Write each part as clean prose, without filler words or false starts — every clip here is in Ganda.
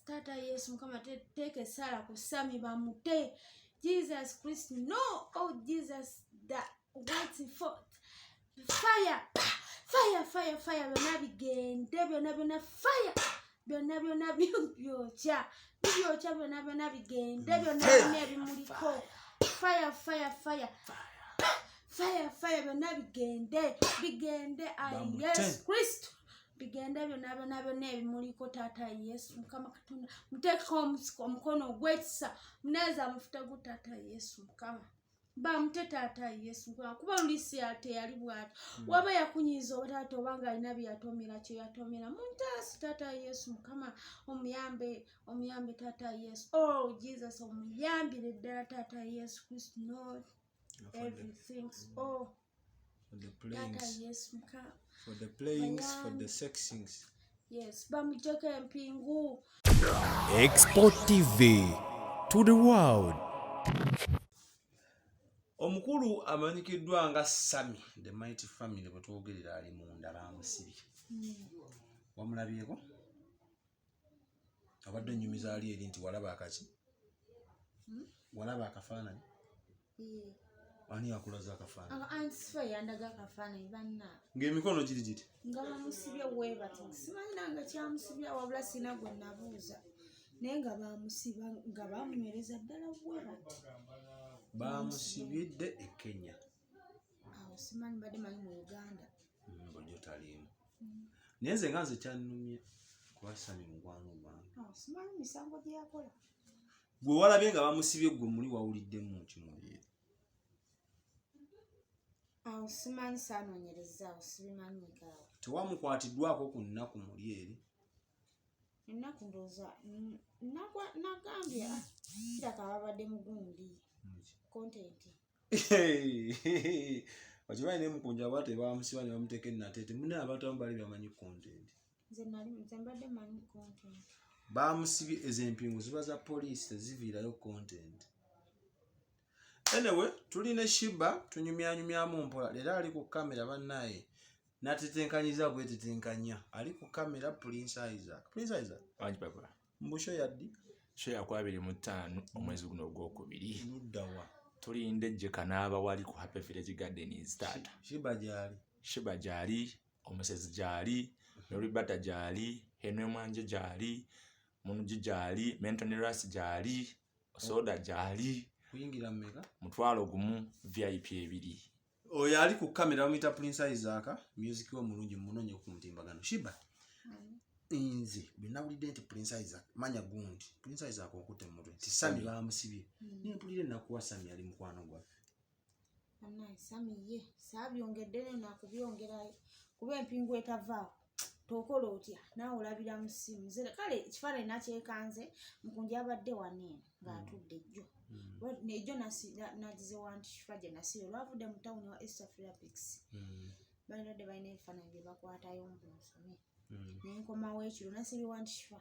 Tata Yesu Mukama teke sala ku Sammy bamutte. Jesus Christ, no, oh Jesus, that waiting for fire, fire, fire, fire, byonna bigende, byonna fire, byonna byokya byonna bigende, byonna ebimuliko, fire, fire, fire, fire, fire, byonna bigende, Yesu Kristo. Bigenda byonna ebimuliko Tata Yesu Mukama Katonda muteka omukono gwetisa muneza mufuta gu Tata Yesu Mukama bamutte Tata Yesu Mukama kuba lulisi ate yali bwati waba yakunyiza obatato obanga alina byatomera kyo yatomera muntasi Tata Yesu Mukama omuyambe Tata Yesu. Oh Jesus, omuyambire ddala Tata Yesu Kristo, no everything. Oh the planes, Yes, for the planes, for the sexings. Yes, Bambi Mpingu. Export TV to the world. Omukulu amanyikiddwa nga Sammy, the mighty family bwetwogerera ali munda bamusibye. Wamulabyeko? Abadde nnyumiza ali eri nti walaba akaki? Walaba akafaananyi? Ani akulaza akafaananyi? Ansifa yandaga akafaananyi banna. Ng'emikono giri giti? Nga bamusibye bwebati. Simanyi nanga kyamusibya wabula sina gwe nabuuza. Naye nga bamusiba nga bamunywereza ddala bwebati. Bamusibidde e Kenya. Awo simanyi badde manyi mu Uganda. Bw'ojjo taliimu. Naye nze nga nze kyannumye kuba Sammy mukwano gwange. Simanyi misango gye yakola. Gwe walabye nga bamusibye gwe muli wawuliddemu kimuli. Awo simanyi saanoonyereza awo sibimanyi kaawo. Tewamukwatiddwako ku nnaku muli eri? Ennaku ndowooza nagambye kiraka babadde mugundi content. Okimanyi ne mukunja bwate bamusiba ne bamuteeka ennateete mune abatamu bali bamanyi content. Nze mbadde manyi content. Bamusibye ez'empingu ziba za poliisi teziviirayo content. Anyway, tuli ne Sheeba tunyumyanyumyamu mpola leero ali ku kamera bannaye natetenkanyiza bwetetenkanya ali ku kamera Prince Isaac. Prince Isaac Wanji papa. Mbusho yaddi? Sho yakwa 25 omwezi guno ogwokubiri. Luddawa. Tulinde je kanaaba wali ku Happy Village Garden start. Sheeba gyali. Sheeba gyali, omusezi gyali, Noribata gyali, Henry Mwanje gyali, Munuji gyali, Mentoni Ras gyali, Soda gyali. Kuyingira mmeka? Mutwalo gumu VIP 2. Oyo ali ku kamera bamuyita Prince Isaac, music we mulungi munonye ku mutimbagano. Sheeba. Nze binawulidde nti Prince Isaac manya gundi. Prince Isaac okutte mu mutwe. Ti Sammy bamusibye. Niyo mpulire nakuwa Sammy ali mukwano gwafe. Sammy ye sabyongedde ne nakubyongerayo kuba empingu etavaawo tokola otya naawe olabira mu ssimu nze kale ekifaananyi nakyekanze mukunja abadde wanene ng'atudde jjo nejjo nagize wanti kifa gye nasire olwavudde mu tawuni wa East Africa balidde balina ebifaananyi bye bakwatayo mu nsome nenkomawo ekiro nasiri wanti kifa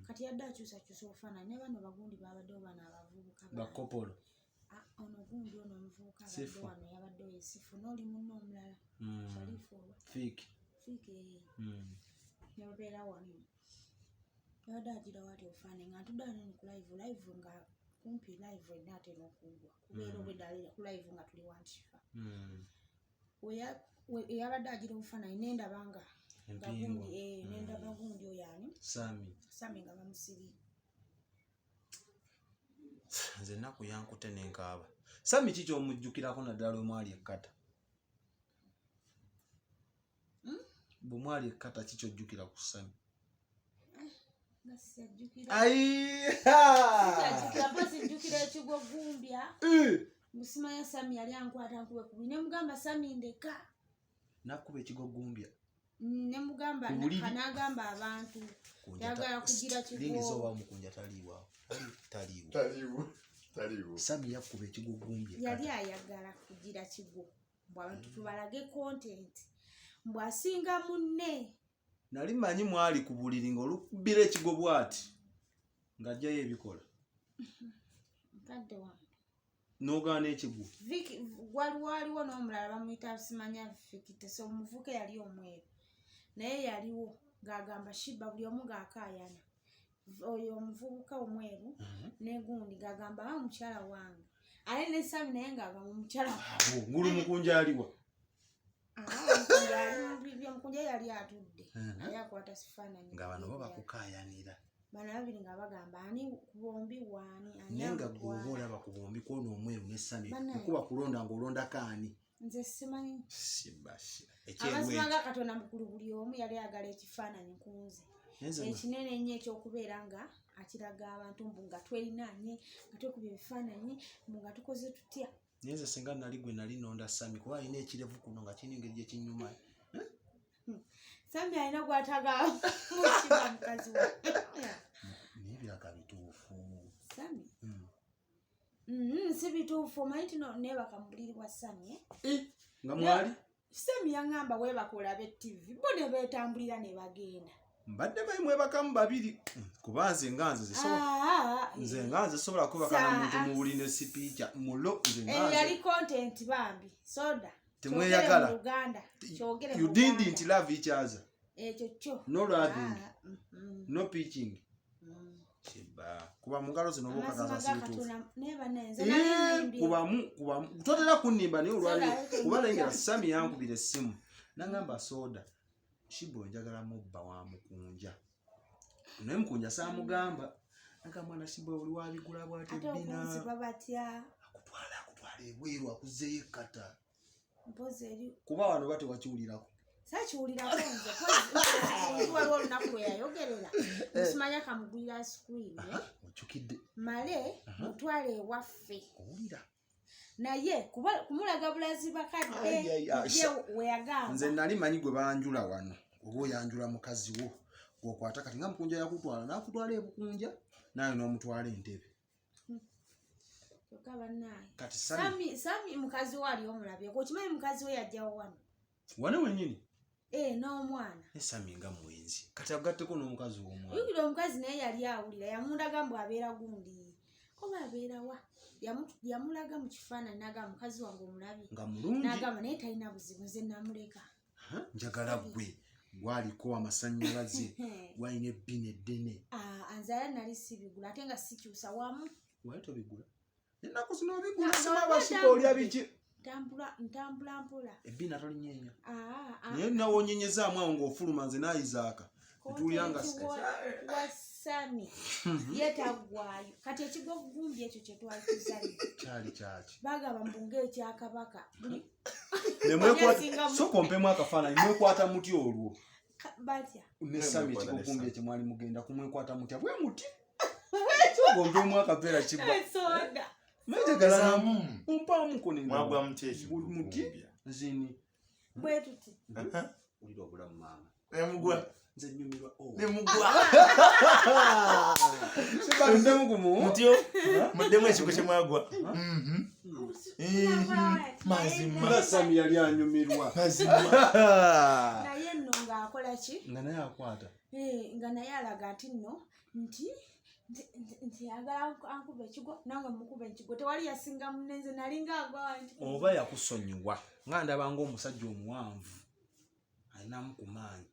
kati yadde akyusakyusa obufaananyi ne bano bagundi babaddewo bano abavubuka bakopolo ono gundi ono omuvubuka abadde wano yabadde wesifu n'oli munno omulala Sharifu oba Fiki nebabeera wano yabadde agira wati ofaananyi nga ntudde nene ku live nga kumpi live erina atera okugwa kubeera obweddalira ku live nga tuli wanti kifa yabadde agira obufaananyi nendaba nga nendaba gundi oyo ani Sammy nga bamusibye. Nze ennaku yankute nenkaaba. Sammy kiki omujjukirako naddala omwali ekkata? Bwe mwali ekkata kiki ojjukira ku Sammy? Sijjukira ekigo gumbya. Musimanya Sammy yali ankwata nkube kubi ne mugamba Sammy ndeka. Nakuba ekigo gumbya. Ne mugamba kanagamba abantu yagala kugira kigo. Lingizo wa mukunja taliwa. Taliwo. Sammy yakuba ekigo gumbya. Yali ayagala kugira kigo. Bw'abantu tubalage content. Mbwasinga munne. Nali manyi mwali ku buliri ng'olukubira ekigo bwati ng'ajjayo ebikola. Nkadde wange. N'ogaana ekigo. Waliwo n'omulala bamuyita simanya Viki teso omuvuke yali omweru. Naye yaliwo ng'agamba Sheeba buli omu ng'akaayana. oyo omuvubuka omweru negundi gagamba ba mukyala wange ale ne Sammy naye ngagamba mukyala ngulu mukunja aliwa mukunja yali atudde ayakwata sifaananyi nga bano bo bakukayanira bano babiri nga bagamba ani bombi waani nenga gwoba olaba ku bombi kwona omweru ne Sammy kuba kulonda ng'olonda kaani nze simanyi sibashi abazimanga Katonda mukulu buli omu yali agala ekifaananyi ku nze ekinene ennyo ekyokubeera nga akiraga abantu mbu nga twerinanye nga twekuba ebifaananyi mbu nga tukoze tutya nyenze singa nali gwe nali nonda Sammy kuba alina ekirevu kuno nga kirina engeri gye kinyuma Sammy alina gwataga mushiba mukazi we naye biraga bituufu Sammy si bituufu omanyi tino neebaka mu buliri bwa Sammy nga mwali Sammy yaŋŋamba weebaka olabe TV bo ne beetambulira ne bagenda mbadde bayi mwebakamu babiri kuba nze nga nze sobola kubaka na muntu mu buli ne sipiika mulo nze nga yali content Bambi soda temweyagala kyogere you didn't love each other ekyo kyo no loving no pitching Sheeba kuba mu ngalo zino bokakaza situ kubamu totera kunimba naye olwali kuba lengera Sammy yankubira essimu nangamba soda Sheeba njagala mubba wa mukunja naye mukunja saamugamba nanga mwana Sheeba oli wabigula bwate bina akutwala ebweru akuzeeyo ekkata kuba wano bate wakiwulirako sakiwulirako nze waliwo olunaku lwe yayogerera musimanya kamugulira screen okyukidde male mutwale ewaffe owulira naye kumulaga bulazi bakadde ye weyagamba nze nali manyi gwe banjula wano oba oyanjula mukazi wo gwokwata kati nga mukunja yakutwala nakutwala ebukunja naye n'omutwala entebe kyokka bannaye kati Sammy mukazi we ali omulabye okimanyi mukazi we yajjawo wano wenyini n'omwana Sammy nga mwenzi kati agatteko n'omukazi w'omwana yukira omukazi naye yali awulira yamundaga mbu abeera gundi oba abeera wa yamulaga mu kifaananyi n'agamba mukazi wange omulabye nga mulungi n'agamba naye talina buzibu nze namuleka njagala gwe gwaliko amasannyalaze gwalina ebbina eddene anzala nali sibigula ate nga sikyusa wamu wali tobigula ennaku zino obigula samabashiba olya biki ntambula mpola ebbina tolinyeenya naye nawonyenyezaamu awo ng'ofuluma nze nayizaaka ntuulira nga wa Sammy yetagwayo kati ekigogumbi ekyo kye twali tuzalire kyali kyaki bagaba mbunga ekyakabaka sokompemu akafaananyi mwekwata muti olwo batya ne Sammy ekigogumbi ekyo mwali mugenda kumwekwata mutya bwe muti sokompemu akapeera kiba soda mejagala umpamuko mwagwa muti zini bwe tuti ulira obulamu maama emugwa nze nyumirwa nemugwa sibaludemu gumu mutyo muddemu ekiko kye mwagwa mazima Sammy yali anyumirwa naye nno ng'akola ki nga naye akwata nga naye alaga nti nno nti yagala ankuba ekigo nange mukuba ekigo tewali yasinga munenze nalinga agwa nti oba yakusonyiwa nga ndaba ng'omusajja omuwanvu alinamu ku maanyi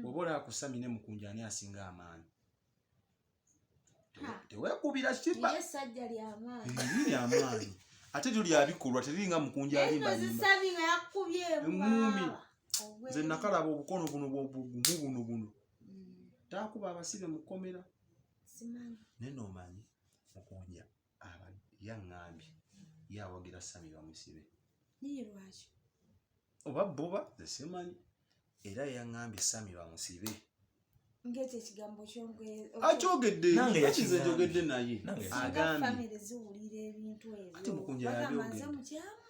oba olaba ku Sammy ne mukunja ani asinga amaanyi teweekubira kiba ye sajja lyamaanyi liri amaanyi ate tuli abikolwa teriringa mukunja alimbalimba nga yakubye eŋŋumi nze nakalaba obukono buno taakuba abasibe mu kkomera naye n'omanyi mukunja yaŋŋambye ye awagira Sammy bamusibe lwaki oba buba ze simanyi era yaŋŋambye Sammy bamusibe ng'ekyo ekigambo akyogedde nange yakize njogedde naye agambye famire ziwulira ebintu ati mukunja ebyobagambanze yabyogedde mukyamu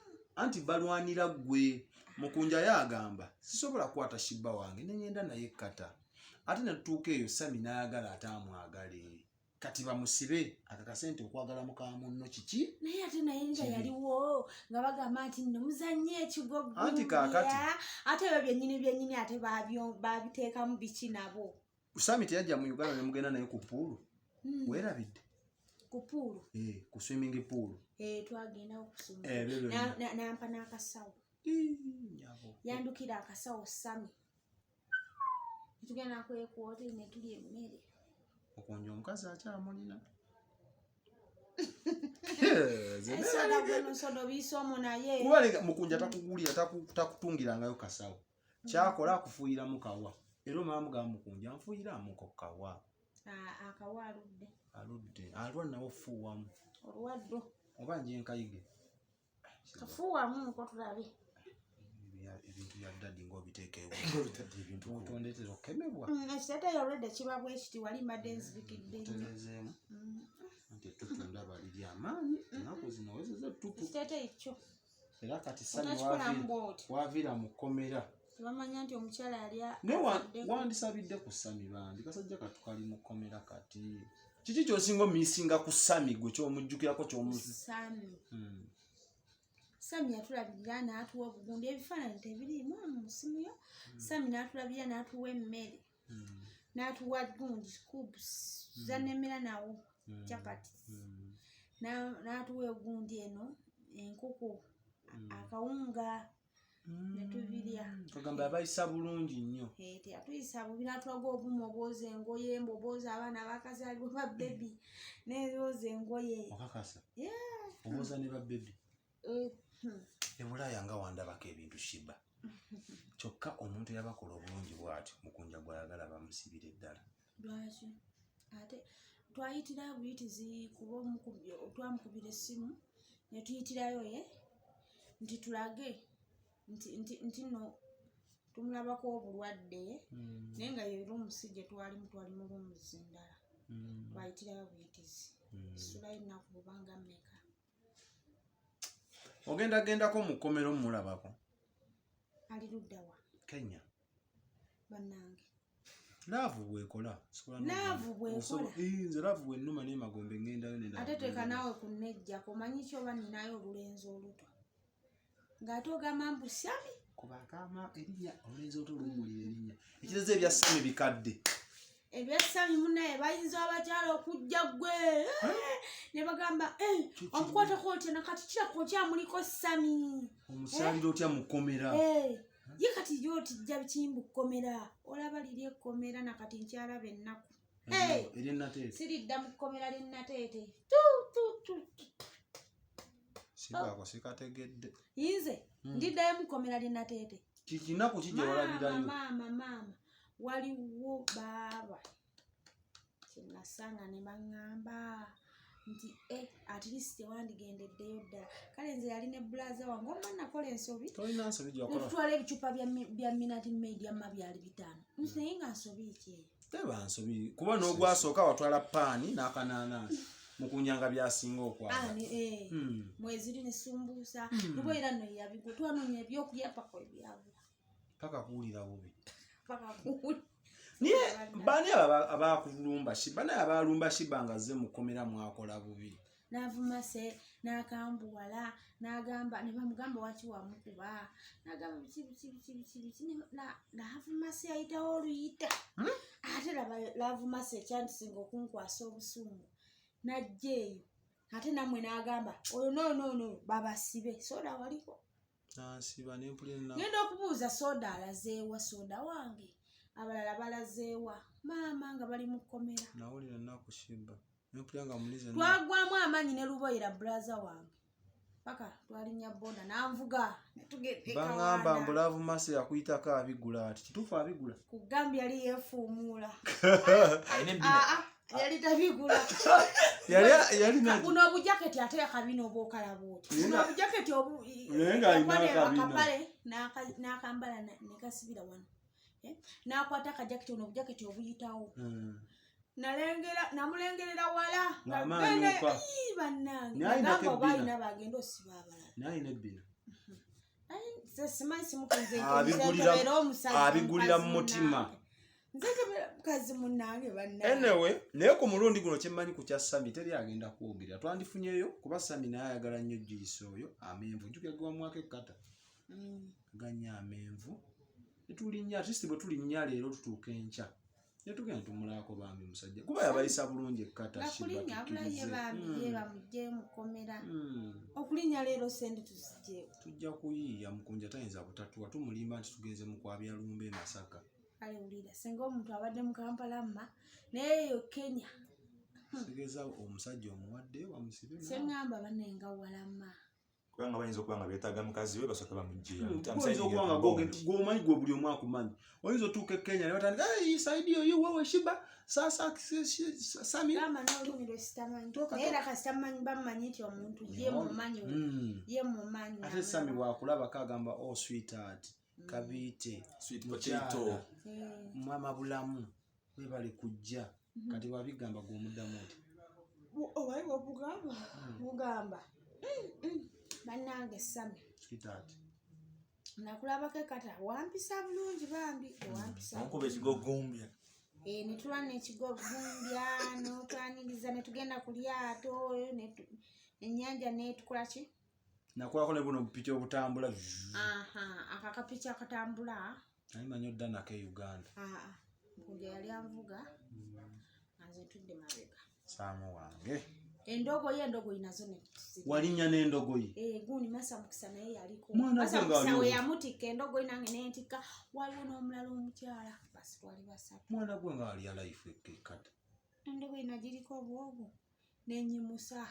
anti balwanira gwe mukunja yagamba sisobola kukwata Sheeba wange neŋŋenda naye ekkata ate natutuuka eyo Sammy n'ayagala ate amwagale kati bamusibe akakasente okwagala mukamunno kiki naye ate naye nga yaliwo nga bagamba nti nno muzannye ekigogo anti kaakati ate ebyo byennyini ate babiteekamu biki nabo Sammy teyajja mu Uganda ne mugenda naye ku puulu weerabidde ku puulu ku swimming pool twagenda okusuma ebyo nampa n'akasawo yandukira akasawo Sammy tugenda kwekwote ne tulya emmere okunja omukazi akyamulina esoda gweno soda obiisomu naye kubalega mukunja takugulira takutungirangayo kasawo kyakola akufuuyiramu kawa era omala mugamba mukunja nfuuyiramuko kawa akawa aludde nawo fuuwamu olwaddo oba nje nkayige kafuuwamu nko tulabe ebintu bya ddadi ng'obiteekewo otondetera okukemebwa ekiteeteeyo olwedde kiba bwe kiti wali mbadde nzibikidde telezeemu nti ettutu ndaba liri amaanyi ennaku zino wezeza ettutu ekiteeteeyo kyo era kati Sammy waviira mu kkomera tebamanya nti omukyala yali wandisabidde ku Sammy Bambi kasajja katukali mu kkomera kati kiki kyosinga omiisinga ku Sammy gwe kyomujjukirako Sammy yatulabirira n'atuwa obugundi ebifaananyi tebiriimu mu simu yo Sammy n'atulabirira n'atuwa emmere n'atuwa gundi cubes zanemera nawo chapati n'atuwa egundi eno enkuku akawunga netubirya kagamba abayisa bulungi nnyo atuyisa bubi n'atulaga obumu obwoza engoye mbobooza abaana bakazaalibwa ba bebi nebooza engoye okakasa obooza ne ba bebi ebulaaya nga wandabako ebintu Sheeba kyokka omuntu yabakola obulungi bw'atyo mukunja gwayagala bamusibire ddala lwaki ate twayitira buyitizi kuba twamukubira essimu ne tuyitirayo nti tulage nti no tumulabako obulwadde naye nga yera omusijja twali mu lumuzi ndala twayitirayo buyitizi sulayo ennaku bubanga mmeka ogendagendako mu kkomero mulabako ali luddawa Kenya bannange laavu bwekola nze laavu bwennuma n'emagombe ngendayo ate teeka naawe ku nnejja komanyi kyoba ninayo olulenzi oluto ng'ate ogamba mbu Sammy kubagamba erinnya olulenzi oluto luwulira erinnya ekireze ebya Sammy bikadde ebya Sammy munaye bayinza abakyala okujja gwe ne bagamba omukwatako otya nakati kirako okyamuliko Sammy omusalira otya mu kkomera ye kati gyotijja bikimbu kkomera olaba liri ekkomera nakati nkyalaba ennaku siridda mu kkomera linnateete Sheeba sikategedde yinze ndiddayo mu kkomera linnateete kikinaku kijja walabirayo maama waliwo baaba kyenasanga ne baŋŋamba nti at least tewandigendeddeyo ddala kale nze yali ne bulaza wange omba nakola ensobi netutwala ebicupa bya minati maid amma byali 5 naye nga nsobi kyeyo teba nsobi kuba n'ogwasooka watwala paani n'akanaanaasi mukunyanga byasinga okwaga mweziri nesumbuusa lubo era no yabigwe twanoonya ebyokulya paka ebyabula paka kuwulira bubi niye bani abakulumba Sheeba naye abalumba Sheeba nga azze mu kkomera mwakola bubi n'avuma se n'akambuwala n'agamba ne bamugamba waki wamukuba n'agamba biki n'avuma se ayitawo oluyita ate lavuma se ekyandisinga okunkwasa obusungu najja eyo ate nammwe n'agamba oyo no babasibe soda waliko nasiba nempulira ngenda okubuuza soda alazeewa soda wange abalala balazeewa maama nga bali mu kkomera nawulira nnaku Sheeba nempulira nga mulize twagwamu amaanyi ne luboyera bulaza wange paka twalinnya boda n'anvuga baŋŋamba mbulavu mase yakuyitako abigula ati kituufu abigula kugambye yali yeefuumuula yali tabigula buno obujaketi ate yakabina oba okalaba oti buno obujaketi akapale n'akambala nekasibira wano n'akwata akajaketi ono obujaketi obuyitawo namulengerera wala bannange nagamba oba alina bagenda osiba abalala nayina ebbina simanyi simukenze abigulira mu mutima mukazi munnange anyway naye ku mulundi guno kyemmanyi ku kya Sammy teri agenda kwogerera twandifunyeyo kuba Sammy naye ayagala nnyo juyisi oyo amenvu jukegwa mwaka ekkata ganya amenvu netulinnya at least bwe tulinnya leero tutuuka enkya netugenda tumulaako Bambi musajja kuba yabayisa bulungi ekkata nakulinnya abulaye Bambi bamugje mukomera okulinnya leero sente tuzijjeewo tujja kuyiiya mukunja tayinza butatuwa tumulimba nti tugenze mu kwabya lumba e Masaka kale ulira singa omuntu abadde mu Kampala mma naye yo Kenya sigeza omusajja omuwadde wamusibe sengamba banenga walamma kubanga bayinza okuba nga beetaaga mukazi we basooka bamuggyira gwomanyi gwe buli omu akumanyi oyinza otuuka e Kenya nebatandika saidi oyo wewe Sheeba sasa Sammy gamba n'olulimi lwe sitamanyi naye era kasitamanyi bamumanyi nti omuntu ye mumanyi ate Sammy bwakulaba kagamba sweetheart kabite sweet potato mama bulamu webale kujja kati wabigamba gw'omuddamu nti obayi mugamba bannange Sammy sweetheart nakulabako kata wampisa bulungi Bambi wampisa nkuba ekigogombya netulwa nekigogombya n'otwaniriza netugenda ku lyato ennyanja netukolaki nakolako ne buno bupiki obutambula akakapiki akatambula ayimanyi odda nako e Uganda mpunja yali anvuga nze tudde mabega saamu wange endogoyi nazo walinnya n'endogoyi gundi masa mukisa naye yaliko masa mukisa we yamutikka endogoyi nange nentikka waliwo n'omulala omukyala basi twali basatu mwana gwe nga wali alife ekkata endogoyi nagiriko obwogo nenyimusa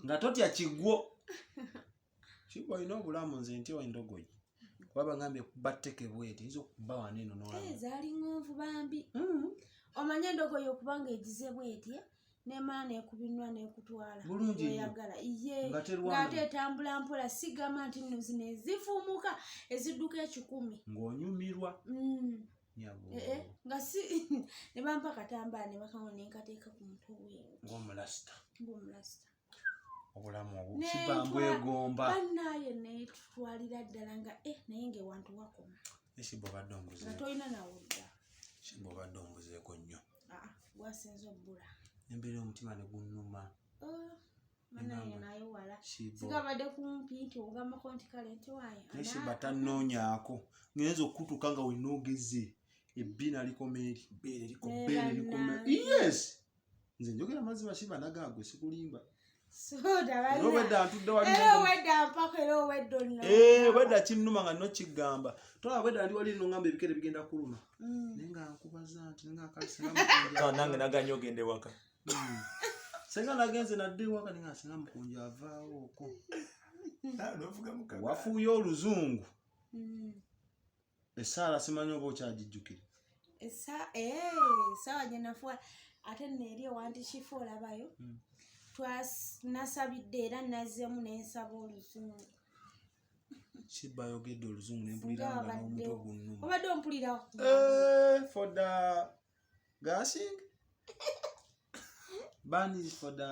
nga totya kiggwo Sheeba olina obulamu nze ntya endogoyi kuba bagambye kubatteke bweti yinza okuba wano eno nolaba zaali ngonvu Bambi omanye endogoyi okubanga egize bweti nemala nekubinwa nekutwala oyagala ng'ate etambula mpola sigama nti nno zino ezifumuka ezidduka 1,000 ng'onyumirwa nga si ne bampa katambaala ne bakawo nenkateeka ku mutwe ng'omulasita obulamu obu Sheeba mbwegomba bannaye netutwalira ddala nga naye ng'ewantu wakoma Sheeba obadde ombuze nga tolina nawulira Sheeba obadde ombuzeeko nnyo gwasinza obbula embeera omutima ne gunnuma bannaye naye wala sigabadde kumpi nti ogambako nti kale nti waayo Sheeba tannoonyaako ngenza okutuuka nga wenna ogeze ebbina likomeeri bbeere likomeeri yes nze njogera mazima Sheeba nagagwe sikulimba wedda kinnuma nga nno kigamba tolaba wedda ndi wali nno ngamba ebikere bigenda kuluma naye nga nkubaza nti nange naganya ogenda ewaka senga nagenze nadde ewaka ninga singa mukunja avaawo okwo wafuuye oluzungu essaala simanyi oba okyagijjukire essaawa gye nafuula ate neeri ewantikifa olabayo nasabidde era nazzeemu nensaba oluzungu Sheeba ayogedde oluzungu nempuliranga n'omutwe ogunnuma obadde ompulira for the gassing bunnies for the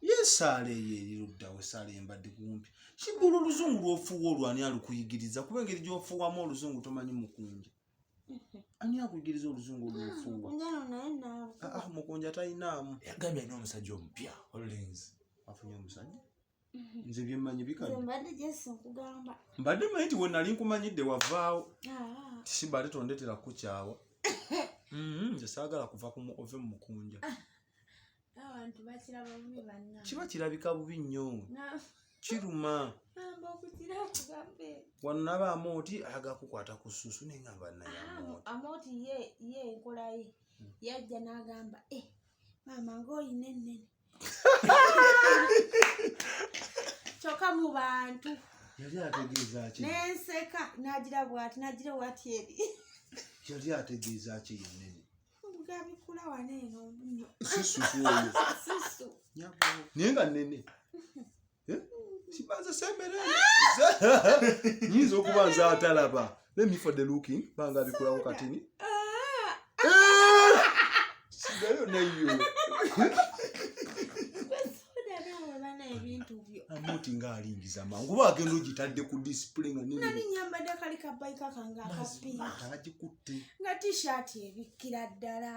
yesaala eyo eriruddawo esaala embadde kumpi Sheeba oluzungu lwofuuwa olwani alukuyigiriza kuba engeri gyofuuwamu oluzungu tomanyi mukunja ani akuyigiriza oluzungu olwofuuwa mukunja talinaamu yagambye alina omusajja omupya olenzi afunye omusajja nze byemmanyi bikadde mbadde manyi nti we nali nkumanyidde wavaawo Sheeba ate tondetera kukyawa nze saagala kuva ove mu mukunja kiba kirabika bubi nnyo kiruma wano naba Amooti ayaga kukwata ku ssusu nengamba naye Amooti ye enkola ye yajja n'agamba maama ng'oyina ennene kyokka mu bantu yali ategeeza ki nenseka nagira bwati eri yali ategeeza ki yennene gabikula wano eno nnyo sisusu oyo naye nga nnene sibanza sembere nyinza okuba nze atalaba let me for the looking banga abikulawo katini sigayo neyo Amooti ng'alingiza mangu bagenda ogitadde ku display nga nali nyambadde akali kabayika kange akapiira agikutte nga t-shirt ebikkira ddala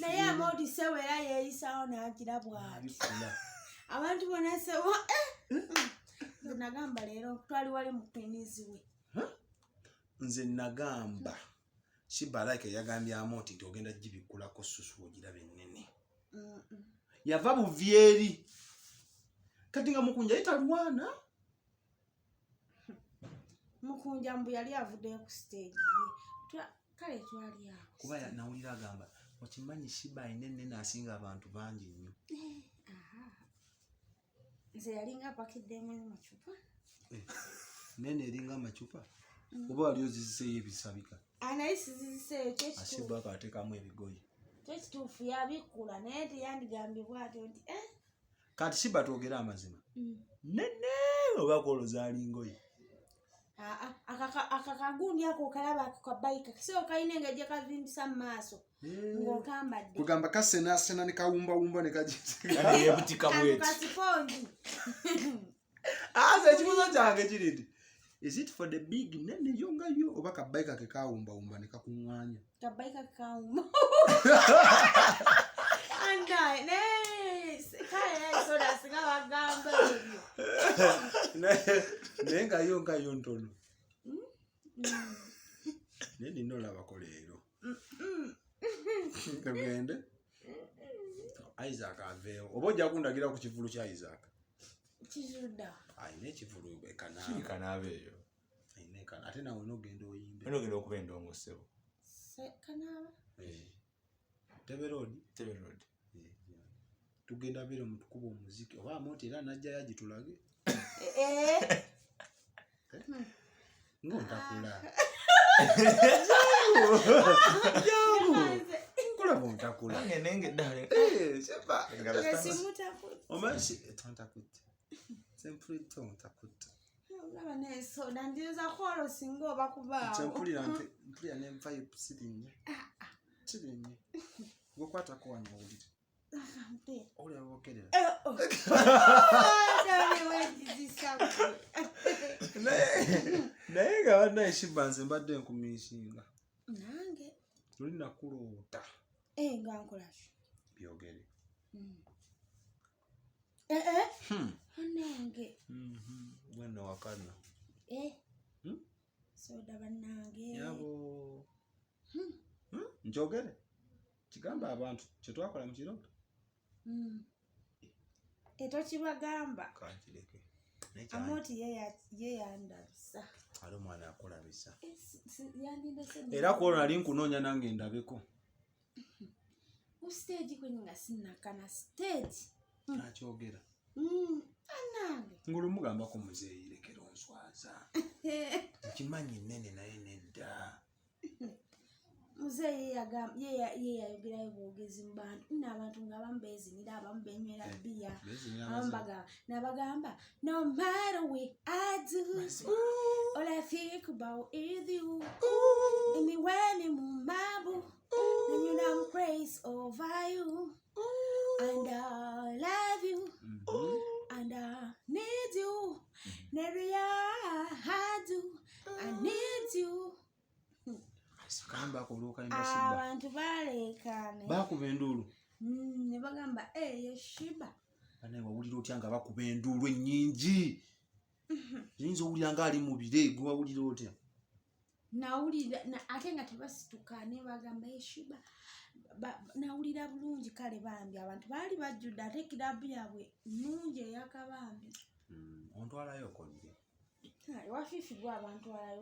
naye Amooti sewera yeeyisawo n'agira bw'ati abantu bonna sewa nze nagamba leero twali wali mu penizi we nze nagamba Sheeba like yagambye Amooti nti ogenda gibikkulako ssusu ogiraba ennene yava buvyeri kati nga mukunja yitalwana mukunja mbu yali avuddeyo ku stage ye kale twali awo kuba nawulira agamba okimanyi Sheeba ayina ennene asinga abantu bangi nnyo. nze yalinga apakiddemu amacupa nene eringa amacupa oba wali oziziseeyo ebisabika naye siziziseeyo Sheeba akateekamu ebigoyi kyekituufu yabikkula naye teyandigambye bwatyo nti kati Sheeba twogera amazima nene oba koloza alingoyi akakagundi ako kalaba akabayika kisoo kalina engajja kavimbisa mu maaso ng'okambadde kugamba kasenasena ne kawumbawumba ne yebutika bweti kasipongi ekibuzo kyange kiri nti is it for the big nene yo nga yo oba kabayika ke kawumbawumba ne kakuŋŋaanya kabayika kawumba kale soda singa bagamba ebyo naye nga yo ntono naye nina olabako leero tugende Isaac aveewo oba ojja kundagira ku kivulu kya Isaac kizudda ayina ekivulu kanabeeyo ate nawe nogenda oyimbe nogenda okuba endongo ssebo kanaaba teberoodi tugenda biro mutukuba omuziki oba amoti era najja yagitulage ngontakula kulaba ontakula tontakutte sempulira ontakutte olaba nesoda ndiriza kwolo singa oba kubaawo mpulira nenvayo sirinnye gwekwatako wano owulire olya bokerera naye nga bannaye Sheeba nze mbadde nkumiisinga nange tuli nakuloota nga nkolaki byogere nange bwenno wakana soda bannange yabo njogere kigamba abantu kyetwakola mu kirooto etokibagamba kankireke amoti yeyandabisa ali omwana akolabisa yandindese era kuolwo nali nkunoonya nange ndabeko ku stage kwenye nga sinakana stage nakyogera anange ngulumugambako muzeeyi lekera onswaza nkimanyi nnene naye nedda muzeeyi yeyayogerayo bwogezi mu bantu n'abantu ng'abamu beezinira abamu benywera bbiya n'abagamba no matter what I do all I think about is you anywhere ni mu mabu and you know I'm crazy over you and I love you and I need you Neria I do I need you kamba kuluka imba Sheeba abantu balekane bakuba enduulu ne bagamba ye Sheeba anaye wawulira otya nga bakuba enduulu ennyingi yinza owulira nga ali mu bire gwe wawulira otya nawulira ate nga tebasituka ne bagamba ye Sheeba nawulira bulungi kale Bambi abantu baali bajjudde ate kirabu yabwe nnungi eyakabambi ontwalayo okodde wafiifibwa abantu walayo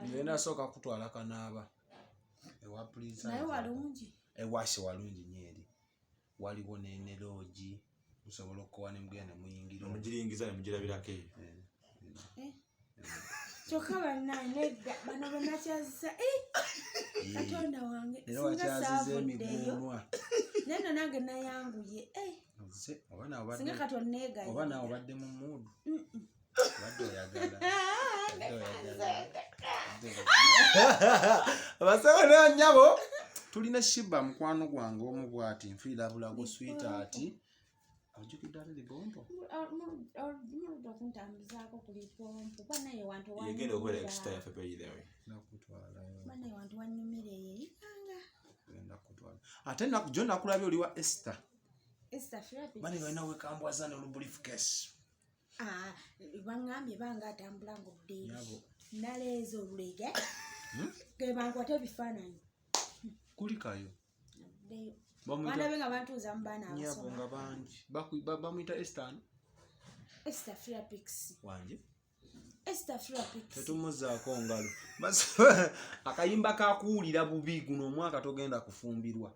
ngenda sooka kutwala kanaaba ewa pulisa naye walungi ewashe walungi nyeri waliwo nenerogi musobola okukowa nemugenda muyingira omugiringiza nemugirabirako eyo kyokka bannanedda bano benakyazisa katonda wange era wakyaziza emiguunwa neno nange nayanguye singa katonneegaye oba naawe obadde mu muudu obadde oyagala abasawo nanyabo tulina Sheeba mukwano gwange omu bwati nfiira bulago sweetheart ojjukidde ate libombo okuntambuzaako kuli pompo banaye wantu yegenda okubeera extra yaffe peyirewe nakutwalayo banaye wantu wanyumira eyeyikanga genda kutwala ate jo nakulabye oli wa Esther Philip banaye balina wekambwaza ne lubriefcase bangambye banga atambula ng'obuddeebi naleeza olulege gebankwata ebifaananyi kulikayo bandabe nga bantuuza mu baana nyabo nga bangi bamuyita Esther Philipix wange tetumuzaako ngalo akayimba kakuwulira bubi guno omwaka togenda kufumbirwa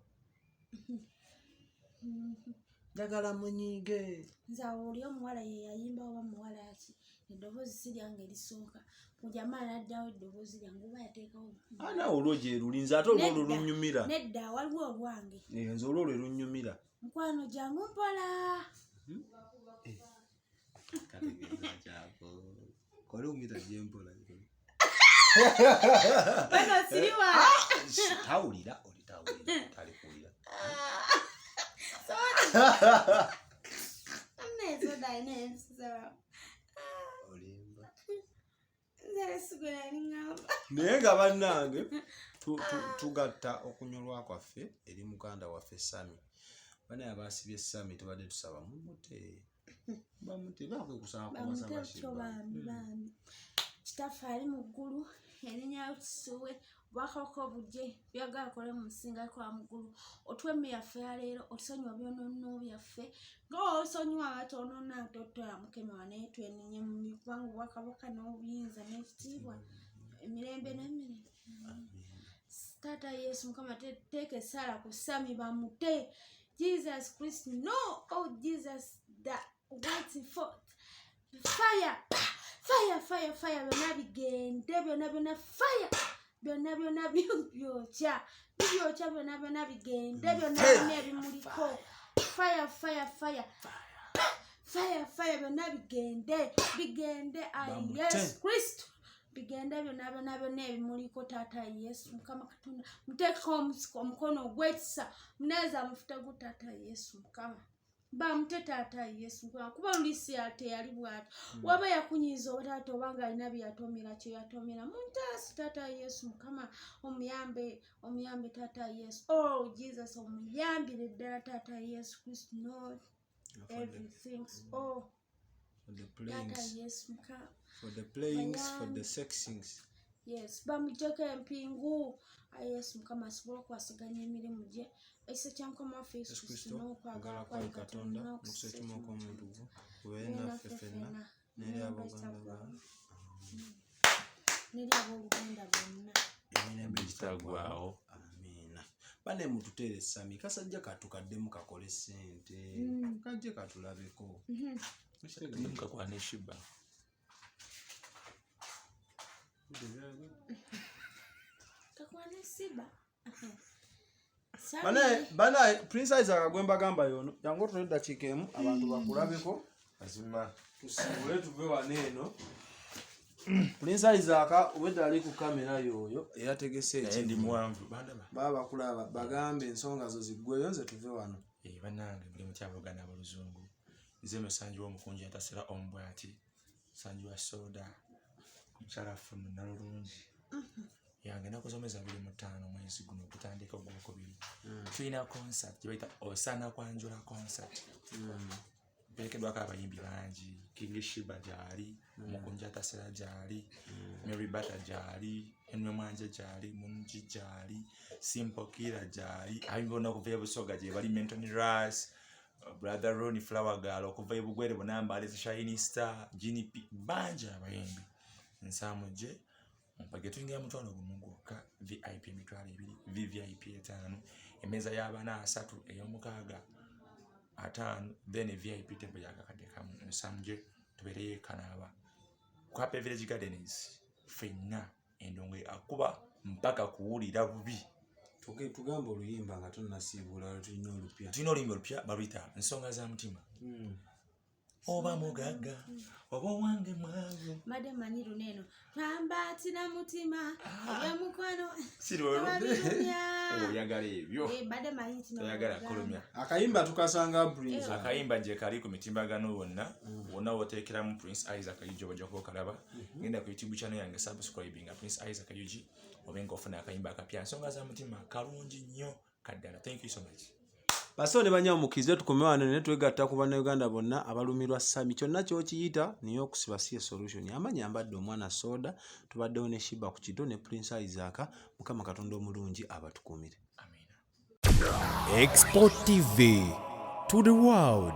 njagala munyiige nzawe oli omuwala ye yayimba oba muwala ki eddoboozi si lyange erisooka mujamaa naddawo eddoboozi lyange oba yateekawo naawe olwo gye lulinze ate olwo lunyumira nedda waliwo olwange nze olwo lwe lunyumira mukwano jangu mpola kole umita gyempola bano siriwa tawulira olitawulira talikuwulira naye nga bannange tugatta okunyolwa kwaffe eri muganda waffe Sammy banaye abasibye Sammy tubadde tusaba bamutte bakwekusaba Bambi kitaffe ali mu ggulu erinnya kisuwe bwakako obujje byagala akole mu nsinga kwa muggulu otwemme yaffe yaleero otusonyiwa byononno byaffe ng'osonyiwa abatononna totola mukemewa naye twenenye mu mibwangu bwakabaka n'obuyinza n'ekitiibwa emirembe n'emirembe taata Yesu Mukama teeka essala ku Sammy bamutte Jesus Christ no oh Jesus that waiting for fire byonna bigende byonna fire byonna byokya byonna bigende byonna ebimuliko fire byonna bigende Yesu Kristo bigende byonna ebimuliko taata Yesu Mukama Katonda muteekeko omukono ogwekisa muneeza amafuta go taata Yesu Mukama bamutte taata Yesu kuba lulisi ate yali bw'ati waba yakunyiza oba taata obanga alina byatomera kyo yatomera muntaasi taata Yesu Mukama omuyambe taata Yesu oh Jesus omuyambire ddala taata Yesu Christ no everything oh taata Yesu Mukama for the playings for the sexings yes bamujjeko empingu Yesu Mukama asobola okwasaganya emirimu gye ekisa kya Mukama waffe Yesu Kristo n'okwagala kwa Katonda n'okusekyuma kw'omuntu kubeere naffe ffenna n'eri abooluganda bonna emirembe gitagwawo amiina bane mututeere Sammy kasajja katukaddemu kakole ssente kajje katulabeko mukakwana Sheeba kakwana Sheeba banaye Prince Isaac agwemba gamba yono yango tuli dakiika emu abantu bakulabeko azima tusiibule tuve wano eno Prince Isaac obwedda ali ku kamera yoyo era tegese ndi muwanvu baba bakulaba bagambe ensonga zo ziggweyo nze tuve wano bannange muli mukyabogana abaluzungu nze musanji w'omukunji atasera ombwati sanji wa soda kukyalafu nalulungi yange nakusomeza 25 mwezi guno okutandika ogwokubiri tulina concert gye bayita osana kwanjula concert berekeddwako abayimbi bangi King Sheeba gyali omukunji atasera gyali Mary Bata gyali Enwe Mwanje gyali Munji gyali Simple Kira gyali abayimbi bonna okuva ebusoga gye bali Mentoni Ras Brother Ronnie Flower Girl okuva ebugwere bonambale Shiny Star Gini P bangi abayimbi nsamu gye mpage tuingia mutwalo gumu gwokka VIP emitwalo 2 VVIP 5 emeza y'abaana 3 ey'omukaaga 5 then VIP table yakakadde kamu nsamuje tubereye kanaba kwa Village Gardens fenna endongo akuba mpaka kuwulira bubi tugamba oluyimba nga tunnasiibula tulina oluyimba olupya baluyita nsonga za mutima oba mugaga oba wange mwavu made manyiru neno twambatira mutima ebyamukwano oyagala ebyo bade mayiti oyagala kolomya akayimba tukasanga Prince akayimba gye kali ku mitimbagano wonna woteekeramu Prince Isaac Yuji bajja kukalaba genda ku YouTube channel yange subscribing Prince Isaac Yuji obenga ofuna akayimba akapya nsonga za mutima kalungi nnyo kaddala. Thank you so much. Basone banyamukize tukomewana ne twegatta ku bana Uganda bonna abalumirwa Sammy kyonna kyokiyita niyo okusiba siye solution amanya ambadde omwana soda tubaddewo ne Sheeba ku kido ne Prince Isaac Mukama Katonda omulungi abatukumire. Amina. Export TV to the world.